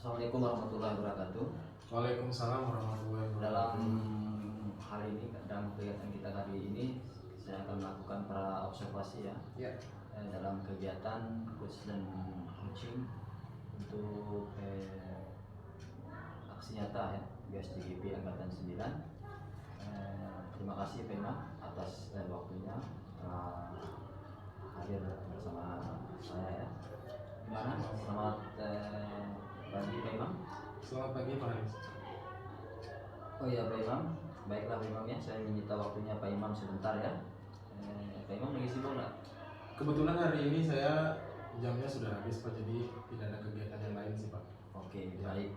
Assalamualaikum warahmatullahi wabarakatuh. Waalaikumsalam warahmatullahi Dalam wabarakatuh. hal ini, dalam kegiatan kita kali ini, saya akan melakukan para observasi ya, Ya, dalam kegiatan coach dan coaching untuk aksi nyata ya, BSDGP Angkatan 9. Terima kasih Pak Imam atas waktunya hadir bersama saya ya. Gimana? Selamat pagi Pak Imam. selamat pagi Pak Haris. Oh iya Pak Imam, baiklah Pak Imam ya, saya meminta waktunya Pak Imam sebentar ya. Pak Imam lagi sibuk nggak? Kebetulan hari ini saya jamnya sudah habis Pak, jadi tidak ada kegiatan yang lain sih Pak. Oke, baik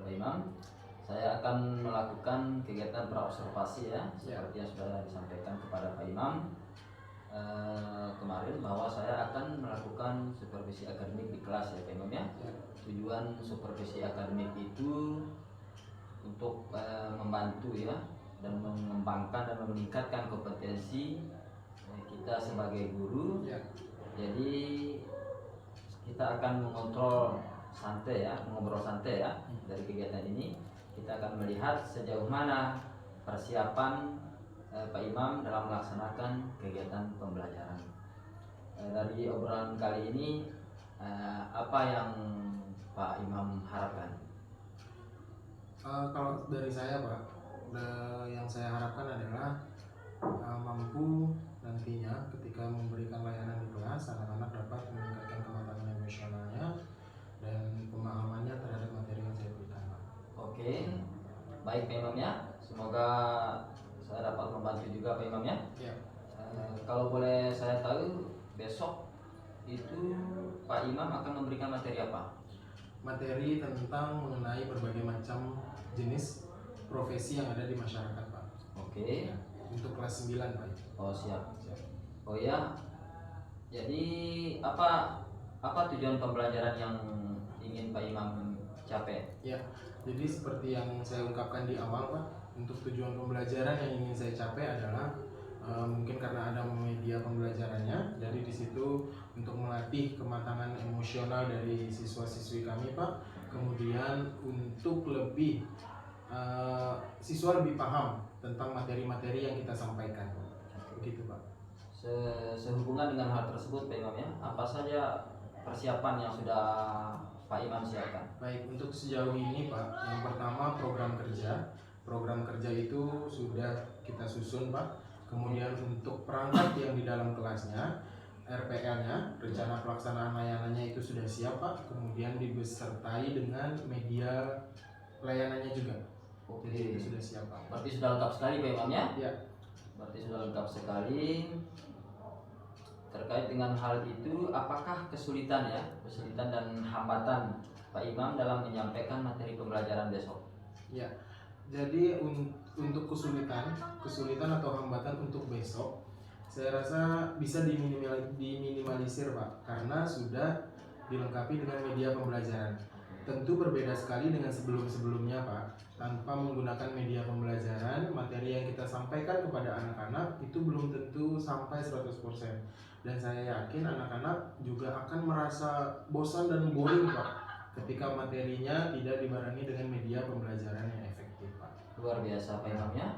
Pak Imam. Saya akan melakukan kegiatan praobservasi ya, seperti yang sudah disampaikan kepada Pak Imam kemarin, bahwa saya akan melakukan supervisi akademik di kelas ya Pak Imam ya. Tujuan supervisi akademik itu untuk membantu ya, dan mengembangkan dan meningkatkan kompetensi kita sebagai guru. Jadi kita akan mengontrol santai ya, mengobrol santai ya. Dari kegiatan ini kita akan melihat sejauh mana persiapan Pak Imam dalam melaksanakan kegiatan pembelajaran. Dari obrolan kali ini, apa yang Pak Imam harapkan? Kalau dari saya Pak, yang saya harapkan adalah mampu nantinya ketika memberikan layanan di kelas, anak-anak dapat meningkatkan kematangan emosionalnya dan pemahamannya terhadap materi yang saya berikan Pak. Oke, baik Pak Imam ya. Semoga saya dapat membantu juga Pak Imam ya. Kalau boleh saya tahu, besok itu Pak Imam akan memberikan materi apa? Materi tentang mengenai berbagai macam jenis profesi yang ada di masyarakat Pak. Oke. Untuk kelas 9 Pak. Oh siap. Oh ya. Jadi apa tujuan pembelajaran yang ingin Pak Imam capai? Ya, jadi seperti yang saya ungkapkan di awal Pak, untuk tujuan pembelajaran yang ingin saya capai adalah mungkin karena ada media pembelajarannya, jadi di situ untuk melatih kematangan emosional dari siswa-siswi kami Pak, kemudian untuk lebih siswa lebih paham tentang materi-materi yang kita sampaikan, begitu Pak. Sehubungan dengan hal tersebut Pak Imam ya, apa saja persiapan yang sudah Pak Imam siapkan? Baik, untuk sejauh ini Pak, yang pertama program kerja itu sudah kita susun Pak. Kemudian untuk perangkat yang di dalam kelasnya, RPL-nya, rencana pelaksanaan layanannya itu sudah siap Pak. Kemudian dibesertai dengan media layanannya juga. Oke. Jadi itu sudah siap Pak. Berarti sudah lengkap sekali Pak Imam ya? Ya. Berarti sudah lengkap sekali. Terkait dengan hal itu, apakah kesulitan dan hambatan Pak Imam dalam menyampaikan materi pembelajaran besok? Ya. Jadi untuk kesulitan atau hambatan untuk besok, saya rasa bisa diminimalisir Pak, karena sudah dilengkapi dengan media pembelajaran. Tentu berbeda sekali dengan sebelum-sebelumnya Pak. Tanpa menggunakan media pembelajaran, materi yang kita sampaikan kepada anak-anak itu belum tentu sampai 100%. Dan saya yakin anak-anak juga akan merasa bosan dan boring Pak, ketika materinya tidak dibarengi dengan media pembelajaran yang efektif Pak. Luar biasa Pak Imam ya.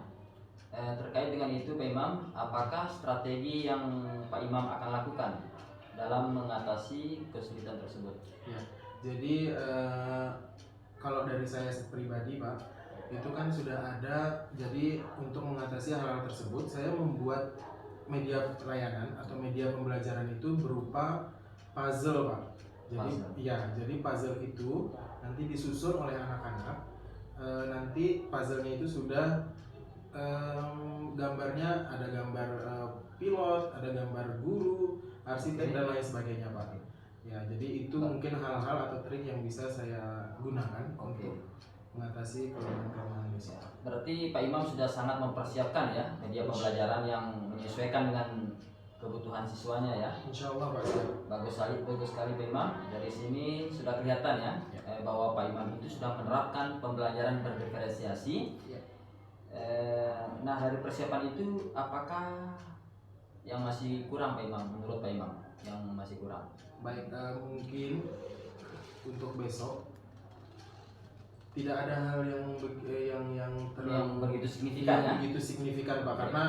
Terkait dengan itu Pak Imam, apakah strategi yang Pak Imam akan lakukan dalam mengatasi kesulitan tersebut? Ya, jadi kalau dari saya pribadi Pak, itu kan sudah ada. Jadi untuk mengatasi hal-hal tersebut, saya membuat media layanan atau media pembelajaran itu berupa puzzle Pak. Jadi puzzle itu nanti disusun oleh anak-anak. Nanti puzzle-nya itu sudah gambarnya, ada gambar pilot, ada gambar guru, arsitek dan lain sebagainya Pak. Ya, jadi itu mungkin hal-hal atau trik yang bisa saya gunakan untuk mengatasi kelemahan-kelemahan besok. Berarti Pak Imam sudah sangat mempersiapkan ya media pembelajaran yang menyesuaikan dengan kebutuhan siswanya ya. Insya Allah Pak. Bagus sekali Pak Imam. Dari sini sudah kelihatan ya, bahwa Pak Imam itu sudah menerapkan pembelajaran berdiferensiasi. Nah, dari persiapan itu apakah yang masih kurang Pak Imam, menurut Pak Imam? Yang masih kurang? Baik, mungkin untuk besok tidak ada hal yang terlalu begitu signifikan ya. begitu signifikan Pak, karena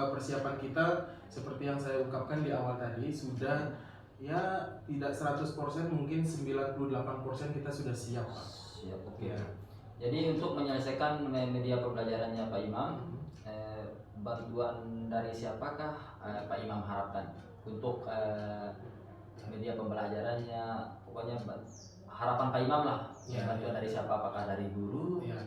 persiapan kita seperti yang saya ungkapkan di awal tadi sudah ya tidak 100%, mungkin 98% kita sudah siap Pak. Siap, oke. Ya. Jadi untuk menyelesaikan media pembelajarannya Pak Imam, bantuan dari siapakah Pak Imam harapkan untuk media pembelajarannya? Pokoknya harapan Pak Imam lah, Ya, bantuan dari siapa? Apakah dari guru, Ya.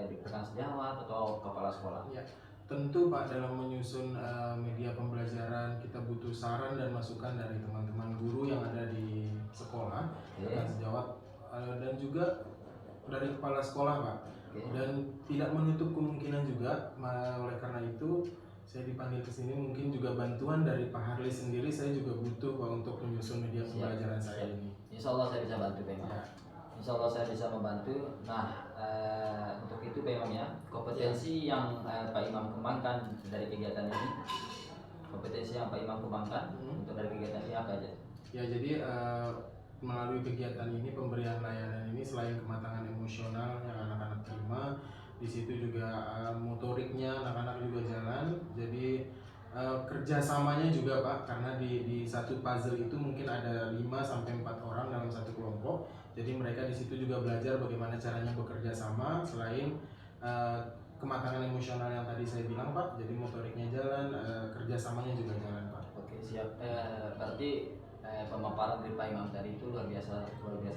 rekan sejawat, atau kepala sekolah? Ya, tentu Pak, dalam menyusun media pembelajaran kita butuh saran dan masukan dari teman-teman guru yang ada di sekolah, rekan sejawat, dan juga dari kepala sekolah Pak. Dan tidak menutup kemungkinan juga, oleh karena itu saya dipanggil ke sini, mungkin juga bantuan dari Pak Harli sendiri saya juga butuh Pak untuk menyusun media pembelajaran saya ini. Insya Allah saya bisa bantu Pak Imam. Ya. Insya Allah saya bisa membantu. Nah, untuk itu Pak Imam ya, kompetensi yang Pak Imam kembangkan dari kegiatan ini, kompetensi yang Pak Imam kembangkan untuk dari kegiatan ini apa aja? Ya, jadi melalui kegiatan ini, pemberian layanan ini, selain kematangan emosional yang anak-anak terima, di situ juga motoriknya anak-anak juga jalan. Jadi kerjasamanya juga Pak, karena di satu puzzle itu mungkin ada 5-4 orang dalam satu kelompok. Jadi mereka di situ juga belajar bagaimana caranya bekerja sama. Selain kematangan emosional yang tadi saya bilang Pak, jadi motoriknya jalan, kerjasamanya juga jalan Pak. Oke, siap. Berarti pemaparan dari Pak Imam tadi itu luar biasa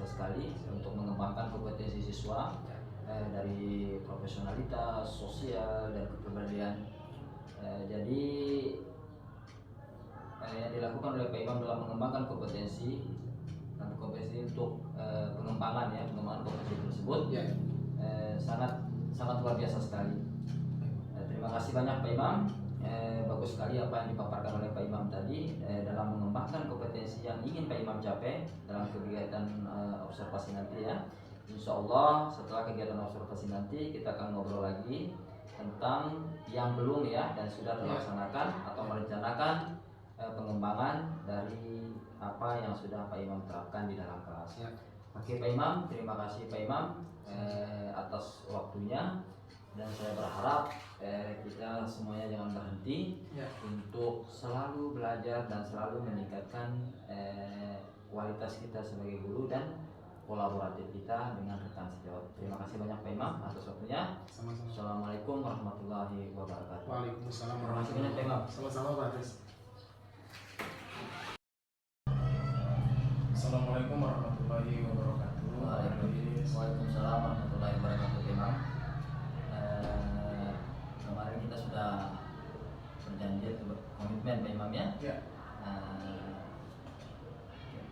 sekali untuk mengembangkan kompetensi siswa dari profesionalitas, sosial, dan kepribadian. Jadi yang dilakukan oleh Pak Imam dalam mengembangkan kompetensi untuk pengembangan kompetensi tersebut sangat luar biasa sekali. Terima kasih banyak Pak Imam. Bagus sekali apa yang dipaparkan oleh Pak Imam tadi dalam mengembangkan kompetensi yang ingin Pak Imam capai dalam kegiatan observasi nanti ya. Insya Allah setelah kegiatan observasi nanti kita akan ngobrol lagi tentang yang belum ya dan sudah terlaksanakan atau merencanakan pengembangan dari apa yang sudah Pak Imam terapkan di dalam kelas. Oke Pak Imam, terima kasih Pak Imam atas waktunya. Dan saya berharap kita semuanya jangan berhenti untuk selalu belajar dan selalu meningkatkan kualitas kita sebagai guru dan kolaboratif kita dengan rekan sejawat. Terima kasih banyak Pak Imam atas waktunya. Sama-sama. Assalamualaikum warahmatullahi wabarakatuh. Waalaikumsalam Terima kasih banyak Pak Imam. Sama-sama Pak Haris. Assalamualaikum warahmatullahi wabarakatuh. Waalaikumsalam warahmatullahi wabarakatuh Pak Imam. Kemarin kita sudah berjanji untuk komitmen Pak Imam ya.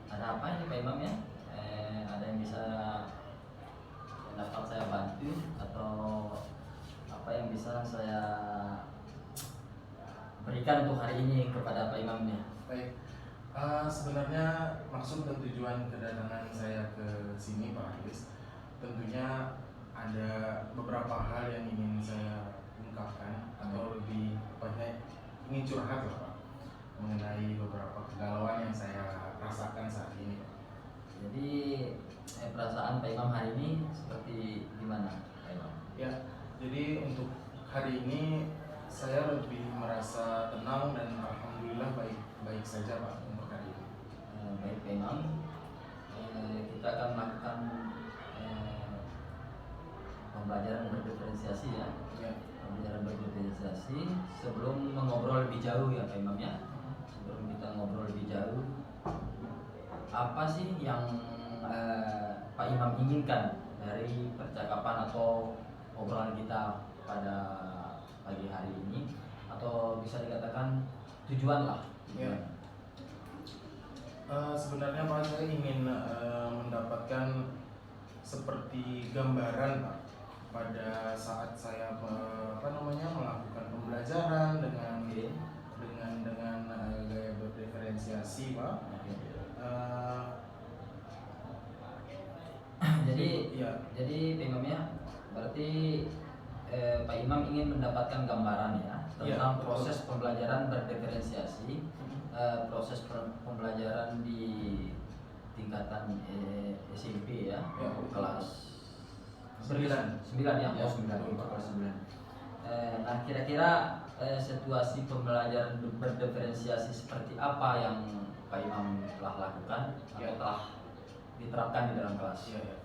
Ada apa ini Pak Imam ya? Ada yang bisa dapat saya bantu atau apa yang bisa saya berikan untuk hari ini kepada Pak Imam ya? Baik. Sebenarnya maksud dan tujuan kedatangan saya ke sini Pak Haris, tentunya ada beberapa hal yang ingin saya ungkapkan atau lebih banyak ingin curhat lah Pak mengenai beberapa kegalauan yang saya rasakan saat ini Pak. Jadi perasaan Pak Imam hari ini seperti gimana Pak Imam? Ya, jadi untuk hari ini saya lebih merasa tenang dan alhamdulillah baik saja Pak untuk hari ini. Baik Pak Imam, kita akan melakukan pembelajaran berdiferensiasi ya. Pembelajaran berdiferensiasi sebelum mengobrol lebih jauh ya Pak Imam ya. Sebelum kita ngobrol lebih jauh, apa sih yang Pak Imam inginkan dari percakapan atau obrolan kita pada pagi hari ini, atau bisa dikatakan tujuan lah? Sebenarnya Pak, saya ingin mendapatkan seperti gambaran Pak pada saat saya melakukan pembelajaran dengan gaya berdiferensiasi Pak. Jadi Pak Imam ya, berarti Pak Imam ingin mendapatkan gambaran ya tentang proses pembelajaran berdiferensiasi, proses pembelajaran di tingkatan SMP ya, kelas 9 ya, Ya, 9 betul, Pak. kelas 9. Nah, kira-kira situasi pembelajaran berdiferensiasi seperti apa yang Pak Imam telah lakukan atau telah diterapkan di dalam kelas? Iya, ya.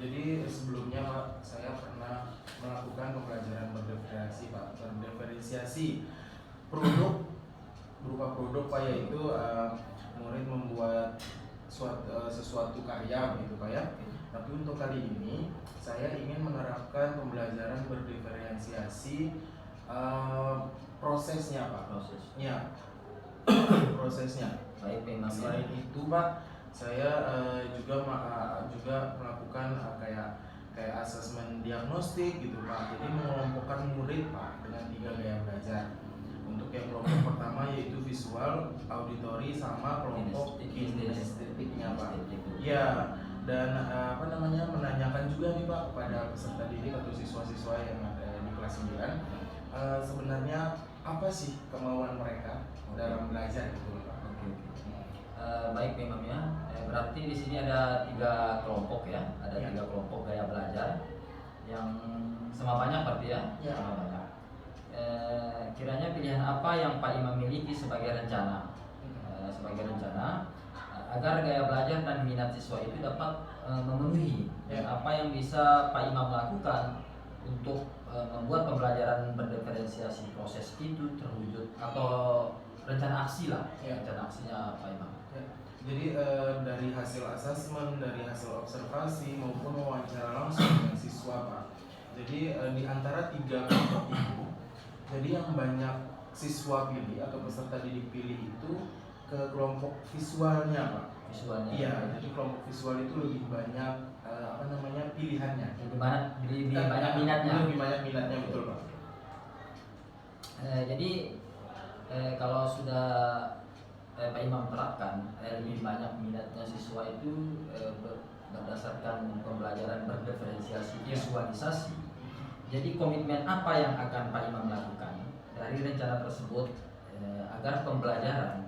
Jadi sebelumnya Pak, saya pernah melakukan pembelajaran berdiferensiasi produk berupa produk Pak, yaitu murid membuat sesuatu karya gitu Pak ya. Tapi untuk kali ini saya ingin menerapkan pembelajaran berdiferensiasi prosesnya Pak. Prosesnya. Prosesnya. Baik, Pak Imam. Selain itu Pak, saya juga melakukan kayak asesmen diagnostik gitu Pak. Jadi mengelompokkan murid Pak dengan 3 gaya belajar. Untuk yang kelompok pertama yaitu visual, auditori, sama kelompok kinestetiknya Pak. Ya, dan menanyakan juga nih Pak kepada peserta didik atau siswa-siswa yang ada di kelas 9, sebenarnya apa sih kemauan mereka dalam belajar gitu Pak. Baik Pak Imam ya. Berarti di sini ada 3 kelompok ya. Ada 3 kelompok gaya belajar yang sama banyak berarti ya. Sama banyak. Kiranya pilihan apa yang Pak Imam miliki sebagai rencana? Agar gaya belajar dan minat siswa itu dapat memenuhi. Dan apa yang bisa Pak Imam lakukan untuk membuat pembelajaran berdiferensiasi proses itu terwujud, atau rencana aksi lah, rencana aksinya Pak Imam. Jadi dari hasil asesmen, dari hasil observasi maupun wawancara langsung dengan siswa Pak. Jadi di antara 3 kelompok itu, jadi yang banyak siswa pilih atau peserta didik pilih itu ke kelompok visualnya Pak. Visualnya. Iya, jadi kelompok visual itu lebih banyak pilihannya. Lebih banyak minatnya. Lebih banyak minatnya, betul Pak. Jadi kalau sudah Pak Imam terapkan lebih banyak minatnya siswa itu berdasarkan pembelajaran berdiferensiasi visualisasi. Jadi komitmen apa yang akan Pak Imam lakukan dari rencana tersebut agar pembelajaran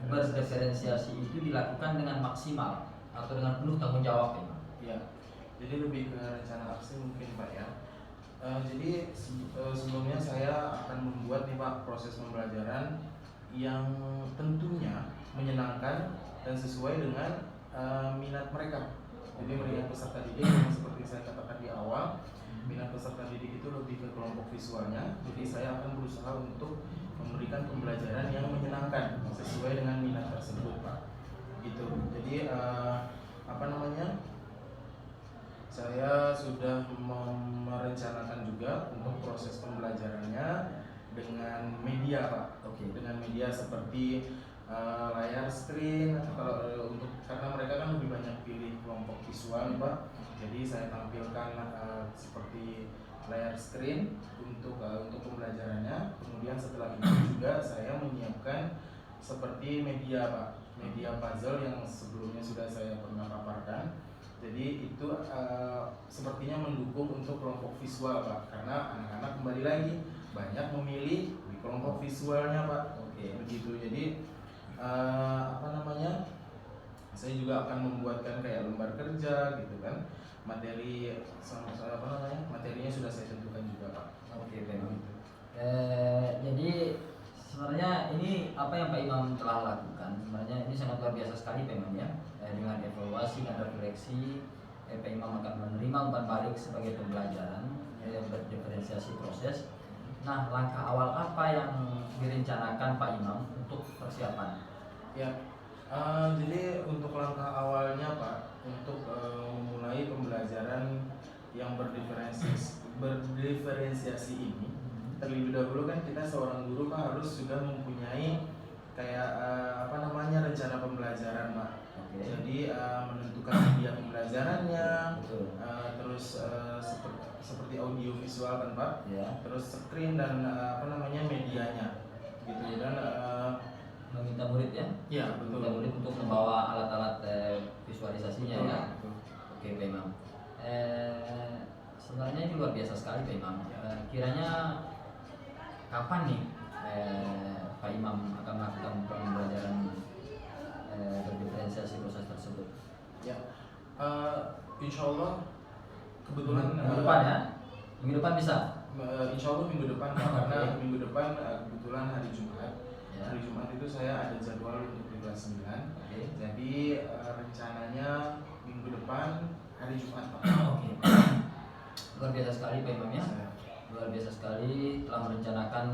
berdiferensiasi itu dilakukan dengan maksimal atau dengan penuh tanggung jawab Pak Imam? Ya, jadi lebih ke rencana aksi mungkin Pak ya. Jadi sebelumnya saya akan membuat nih Pak proses pembelajaran yang tentunya menyenangkan dan sesuai dengan minat mereka. Jadi minat peserta didik yang seperti saya katakan di awal, minat peserta didik itu lebih ke kelompok visualnya. Jadi saya akan berusaha untuk memberikan pembelajaran yang menyenangkan sesuai dengan minat tersebut Pak. Gitu. Jadi saya sudah merencanakan juga untuk proses pembelajarannya dengan media Pak. Dengan media seperti layar screen, karena mereka kan lebih banyak pilih kelompok visual Pak. Jadi saya tampilkan seperti layar screen untuk pembelajarannya. Kemudian setelah itu juga saya menyiapkan seperti media Pak, media puzzle yang sebelumnya sudah saya pernah paparkan. Jadi itu sepertinya mendukung untuk kelompok visual Pak, karena anak-anak kembali lagi banyak memilih di kelompok visualnya Pak. Begitu. Jadi saya juga akan membuatkan kayak lembar kerja gitu kan. Materinya sudah saya tentukan juga Pak. Jadi sebenarnya ini apa yang Pak Imam telah lakukan, sebenarnya ini sangat luar biasa sekali Pak Imam ya. Dengan evaluasi dan refleksi, Pak Imam akan menerima umpan balik sebagai pembelajaran yang berdiferensiasi proses. Nah, langkah awal apa yang direncanakan Pak Imam untuk persiapan? Ya, jadi untuk langkah awalnya Pak, untuk memulai pembelajaran yang berdiferensiasi ini, terlebih dahulu kan kita seorang guru Pak harus juga mempunyai kayak rencana pembelajaran Pak. Jadi menentukan media pembelajarannya, terus seperti audio visual kan Pak, terus screen dan medianya, gitu. Dan meminta murid ya? Ya betul. Meminta murid untuk membawa alat-alat visualisasinya ya. Oke Pak Imam. Sebenarnya ini luar biasa sekali Pak Imam. Kiranya kapan nih Pak Imam akan melakukan pembelajaran berdiferensiasi proses tersebut? Ya, insya Allah kebetulan minggu depan ya? Minggu depan bisa? Insya Allah minggu depan Pak, karena minggu depan kebetulan hari Jumat. Ya. Hari Jumat itu saya ada jadwal untuk di kelas 9. Oke. Jadi rencananya minggu depan hari Jumat Pak. Oke. Luar biasa sekali Pak Imam ya. Luar biasa sekali telah merencanakan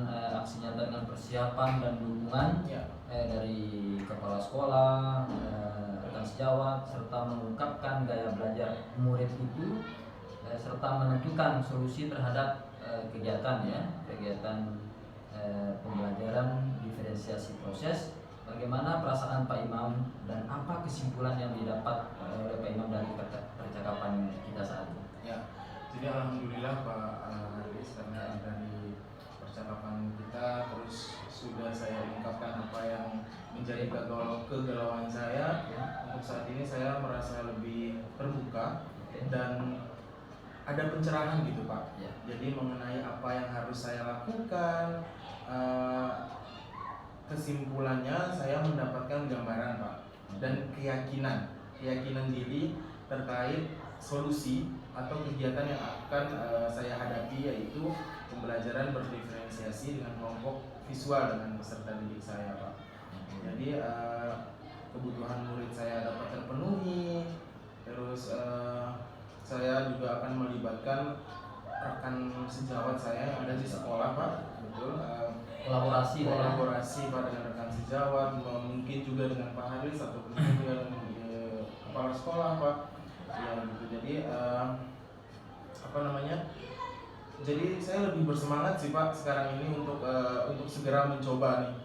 aksi nyata dengan persiapan dan dukungan Ya. dari kepala sekolah, rekan sejawat, serta mengungkapkan gaya belajar murid itu, serta menentukan solusi terhadap kegiatan pembelajaran diferensiasi proses. Bagaimana perasaan Pak Imam dan apa kesimpulan yang didapat oleh Pak Imam dari percakapan kita saat ini? Ya, jadi alhamdulillah Pak Haris, karena dari percakapan kita terus sudah saya ungkapkan apa yang menjadi kegalauan saya. Untuk saat ini saya merasa lebih terbuka dan ada pencerahan gitu Pak. Ya. Jadi mengenai apa yang harus saya lakukan, kesimpulannya saya mendapatkan gambaran Pak, dan keyakinan diri terkait solusi atau kegiatan yang akan saya hadapi, yaitu pembelajaran berdiferensiasi dengan kelompok visual dengan peserta didik saya Pak. Jadi kebutuhan murid saya dapat terpenuhi, terus saya juga akan melibatkan rekan sejawat saya yang ada di sekolah Pak, betul. Kolaborasi Pak dengan rekan sejawat, mungkin juga dengan Pak Haris atau mungkin juga dengan kepala sekolah Pak. Ya gitu. Jadi Jadi saya lebih bersemangat sih Pak sekarang ini untuk segera mencoba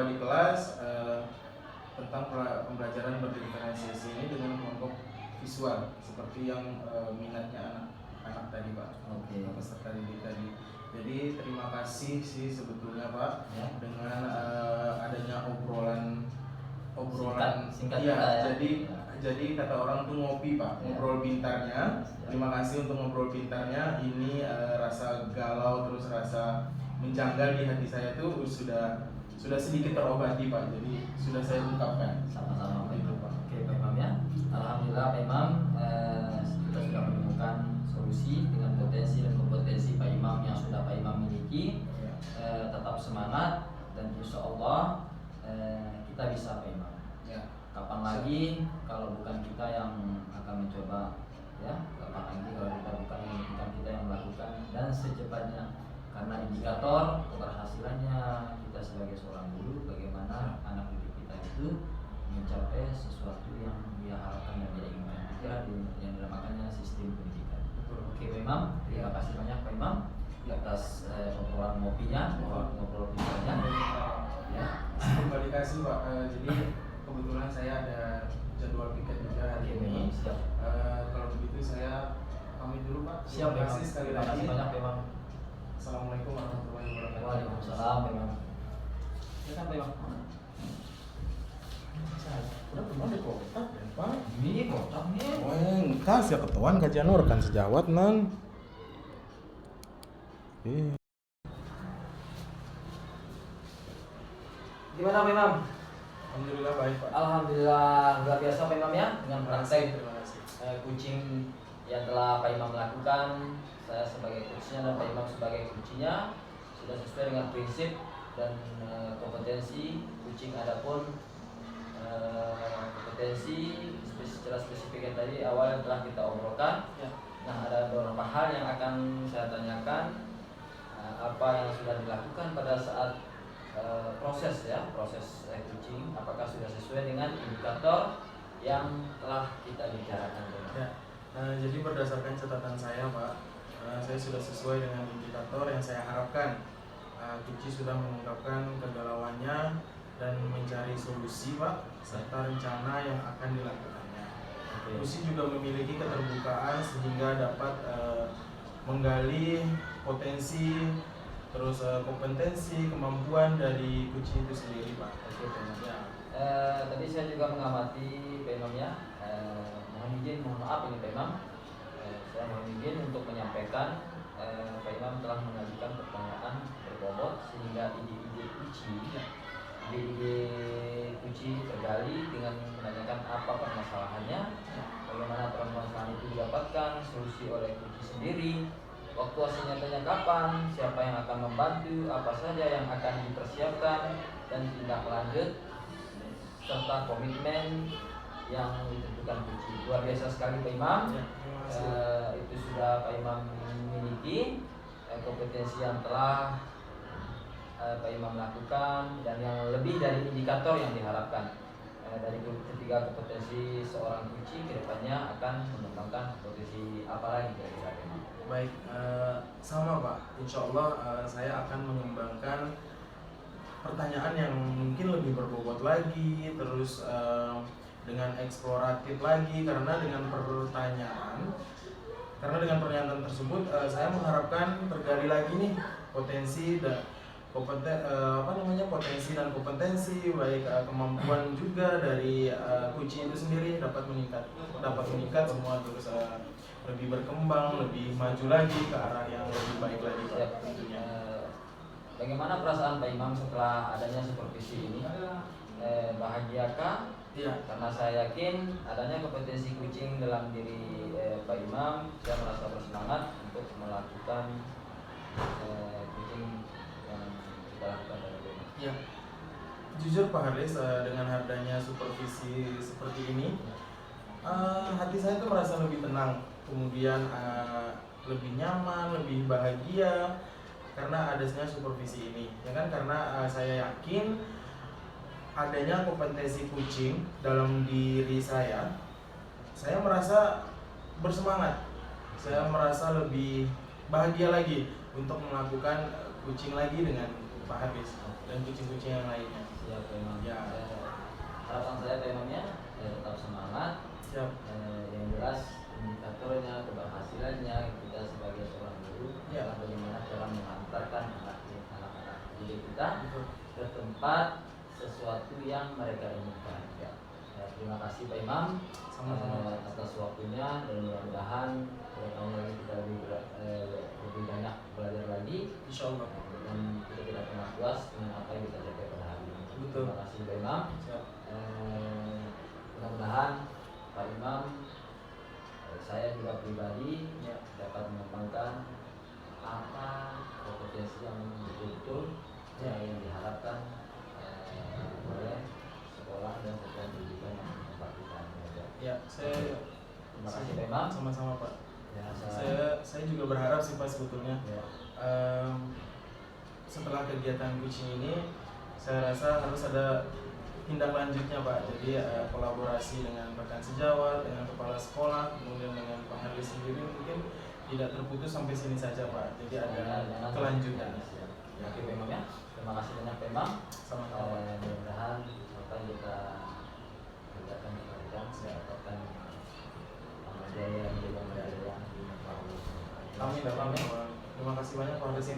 di kelas tentang pembelajaran berdiferensiasi ini dengan kelompok visual seperti yang minatnya anak-anak tadi Pak. Oke. Peserta didik tadi. Jadi terima kasih sih sebetulnya Pak Ya. dengan adanya obrolan singkat ya, kita, ya. Jadi kata orang tuh ngopi Pak, ngobrol pintarnya. Terima kasih untuk ngobrol pintarnya. Ini rasa galau terus rasa menjanggal di hati saya tuh sudah sedikit terobati Pak. Jadi sudah saya ungkapkan. Sama-sama Pak Imam. Pak. Oke Pak Imam ya. Alhamdulillah Pak Imam, kita sudah menemukan solusi dengan potensi dan kompetensi Pak Imam yang sudah Pak Imam miliki. Tetap semangat dan insya Allah kita bisa Pak Imam. Ya. Kapan lagi kalau bukan kita yang akan mencoba, ya? Kapan lagi kalau bukan kita yang melakukan, dan secepatnya, karena indikator keberhasilannya kita sebagai seorang guru, bagaimana anak didik kita itu mencapai sesuatu yang dia harapkan dan dia inginkan. Kira yang dinamakannya sistem pendidikan. Oke Pak Imam, terima kasih banyak Pak Imam atas obrolan ngopinya, ngobrol pintarnya. Ya. Kembali kasih Pak. Jadi kebetulan saya ada jadwal piket juga hari ini. Siap. Kalau begitu saya pamit dulu Pak. Siap Terima kasih sekali Terima kasih lagi. banyak Pak Imam. Assalamualaikum warahmatullahi wabarakatuh. Waalaikumsalam Pak Imam. Ya kan Pak Imam? Udah pernah di kotak ya Pak? Ini kotak nih. Kas ya ketuan kajian rekan sejawat nan. Gimana Pak Imam? Alhamdulillah baik Pak. Alhamdulillah luar biasa Pak Imam ya, dengan praktek Terima kasih. kucing yang telah Pak Imam lakukan. Saya sebagai coachnya dan Pak Imam sebagai coachnya sudah sesuai dengan prinsip dan kompetensi kucing. Adapun kompetensi secara spesifik yang tadi awal yang telah kita obrolkan. Ya. Nah, ada beberapa hal yang akan saya tanyakan, apa yang sudah dilakukan pada saat proses kucing, apakah sudah sesuai dengan indikator yang telah kita bicarakan. Ya. Jadi berdasarkan catatan saya Pak, saya sudah sesuai dengan indikator yang saya harapkan. Kuci sudah mengungkapkan kegalauannya dan mencari solusi Pak, serta rencana yang akan dilakukannya. Kuci juga memiliki keterbukaan sehingga dapat menggali potensi, terus kompetensi, kemampuan dari kucing itu sendiri Pak. Oke, ya. Tadi saya juga mengamati Pak Imam ya. Mohon maaf ini Pak Imam. Saya mohon izin untuk menyampaikan Pak Imam telah mengajukan pertanyaan berbobot sehingga ide-ide kuci tergali dengan menanyakan apa permasalahannya, bagaimana permasalahan itu didapat didapatkan solusi oleh kuci sendiri, waktu hasil nyatanya kapan, siapa yang akan membantu, apa saja yang akan dipersiapkan dan tindak lanjut serta komitmen yang ditentukan kuci. Luar biasa sekali Pak Imam. Itu sudah Pak Imam miliki kompetensi yang telah Pak Imam lakukan dan yang lebih dari indikator yang diharapkan. Dari ketiga kompetensi seorang kuci kedepannya akan mengembangkan potensi apa lagi kira-kira Pak Imam? Baik, sama Pak. Insya Allah saya akan mengembangkan pertanyaan yang mungkin lebih berbobot lagi, terus dengan eksploratif lagi, karena dengan pernyataan tersebut saya mengharapkan tergali lagi nih potensi potensi dan kompetensi, baik kemampuan juga dari kuci itu sendiri dapat meningkat semua, terus lebih berkembang, lebih maju lagi ke arah yang lebih baik lagi Pak, tentunya. Bagaimana perasaan Pak Imam setelah adanya supervisi ini? Bahagiakah? Iya. Karena saya yakin adanya kompetensi kucing dalam diri Pak Imam, saya merasa bersemangat untuk melakukan kucing yang kita lakukan dalam rumah. Ya, jujur Pak Haris, dengan adanya supervisi seperti ini, hati saya tuh merasa lebih tenang, kemudian lebih nyaman, lebih bahagia karena adanya supervisi ini, ya kan? Karena saya yakin adanya kompetensi kucing dalam diri saya merasa bersemangat, saya merasa lebih bahagia lagi untuk melakukan kucing lagi dengan Pak Haris dan kucing-kucing yang lainnya. Siap Pak Imam. Ya. Harapan saya Pak Imamnya tetap semangat. Siap. Yang jelas indikatornya, keberhasilannya kita sebagai seorang guru adalah bagaimana cara mengantarkan anak-anak didik kita ke tempat sesuatu yang mereka inginkan. Terima kasih Pak Imam atas waktunya, dan mudah-mudahan kedepannya kita lebih banyak belajar lagi. Insya Allah. Dan kita tidak pernah puas dengan apa yang kita capai pada hari ini. Betul. Terima kasih Pak Imam. Mudah-mudahan Pak Imam, saya juga pribadi dapat mengembangkan apa kompetensi yang betul-betul yang diharapkan oleh sekolah dan satuan pendidikan yang tempat kita belajar. Ya, terima kasih Pak Imam. Sama-sama Pak. Ya, saya juga berharap sih Pak sebetulnya. Ya. Setelah kegiatan kucing ini, saya rasa harus ada tindak lanjutnya Pak. Jadi kolaborasi dengan rekan sejawat, dengan kepala sekolah, kemudian dengan Pak Haris sendiri mungkin tidak terputus sampai sini saja Pak. Jadi ada kelanjutan. Ya, oke Pak Imam ya. Terima kasih banyak Pak Imam. Sama-sama. Mudah-mudahan apa yang kita kerjakan kebaikan saya dapatkan jaya yang juga merdeka. Amin. Terima kasih banyak Pak Haris.